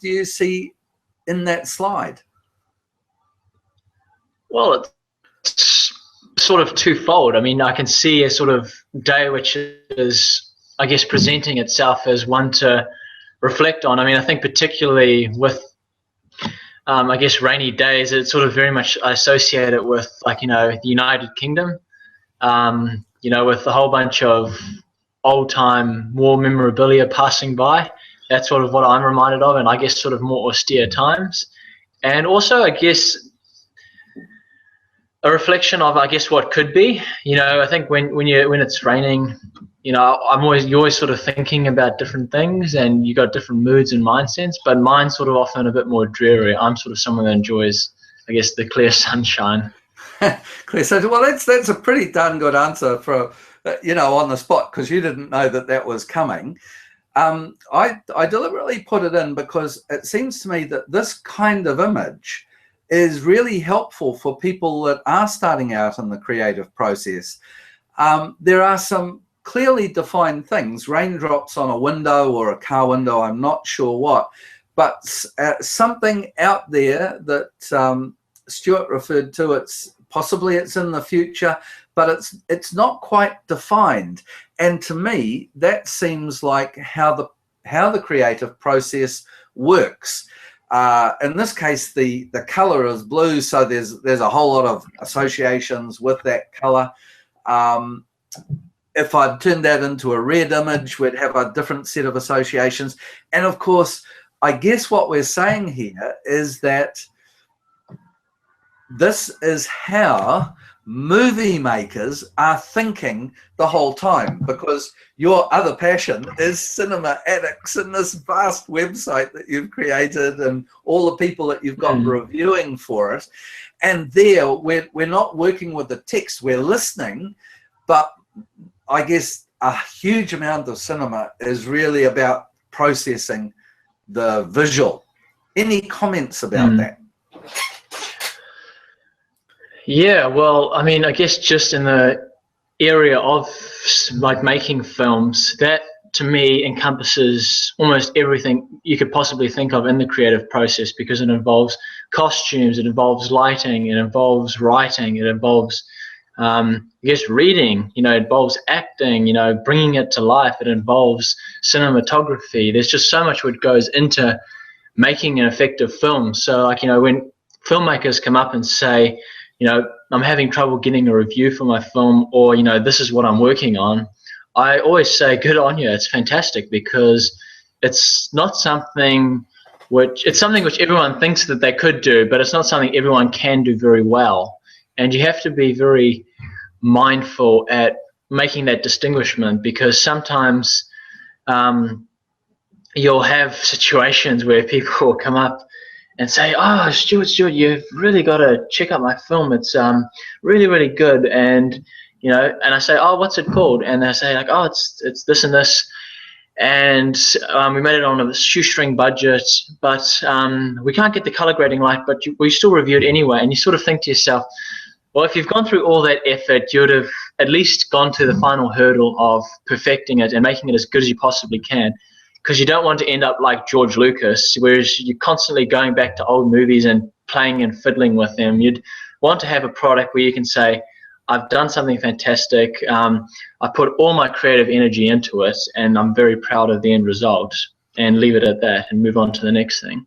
do you see in that slide? Well, it's sort of twofold. I mean, I can see a sort of day which is, I guess, presenting itself as one to reflect on. I mean, I think particularly with, I guess, rainy days, it's sort of very much associated with, like, you know, the United Kingdom, you know, with a whole bunch of old-time war memorabilia passing by. That's sort of what I'm reminded of, and I guess sort of more austere times. And also, I guess, a reflection of, I guess, what could be. You know, I think when it's raining, you know, you're always sort of thinking about different things, and you got different moods and mindsets. But mine's sort of often a bit more dreary. I'm sort of someone that enjoys, I guess, the clear sunshine. Clear sunshine. Well, that's a pretty darn good answer for, you know, on the spot, because you didn't know that was coming. I deliberately put it in because it seems to me that this kind of image is really helpful for people that are starting out in the creative process. There are some clearly defined things, raindrops on a window or a car window, I'm not sure what, but something out there that Stuart referred to, it's in the future, but it's not quite defined. And to me, that seems like how the creative process works. In this case, the color is blue, so there's a whole lot of associations with that color. If I'd turned that into a red image, we'd have a different set of associations. And of course, I guess what we're saying here is that this is how movie makers are thinking the whole time, because your other passion is Cinemaddicts and this vast website that you've created and all the people that you've got reviewing for it. And there, we're not working with the text, we're listening, but I guess a huge amount of cinema is really about processing the visual. Any comments about that? Yeah, well, I mean, I guess just in the area of like making films, that to me encompasses almost everything you could possibly think of in the creative process, because it involves costumes, it involves lighting, it involves writing, it involves, I guess, reading, you know, it involves acting, you know, bringing it to life, it involves cinematography. There's just so much what goes into making an effective film. So, like, you know, when filmmakers come up and say, you know, I'm having trouble getting a review for my film, or, you know, this is what I'm working on, I always say, good on you, it's fantastic, because it's not something it's something which everyone thinks that they could do, but it's not something everyone can do very well. And you have to be very mindful at making that distinguishment, because sometimes you'll have situations where people will come up and say, oh, Stuart, you've really got to check out my film. It's really, really good. And, you know, and I say, oh, what's it called? And they say, like, oh, it's this and this. And we made it on a shoestring budget, but we can't get the color grading right, but we still review it anyway. And you sort of think to yourself, well, if you've gone through all that effort, you would have at least gone to the final hurdle of perfecting it and making it as good as you possibly can. Because you don't want to end up like George Lucas, whereas you're constantly going back to old movies and playing and fiddling with them. You'd want to have a product where you can say, I've done something fantastic, I put all my creative energy into it, and I'm very proud of the end result, and leave it at that and move on to the next thing.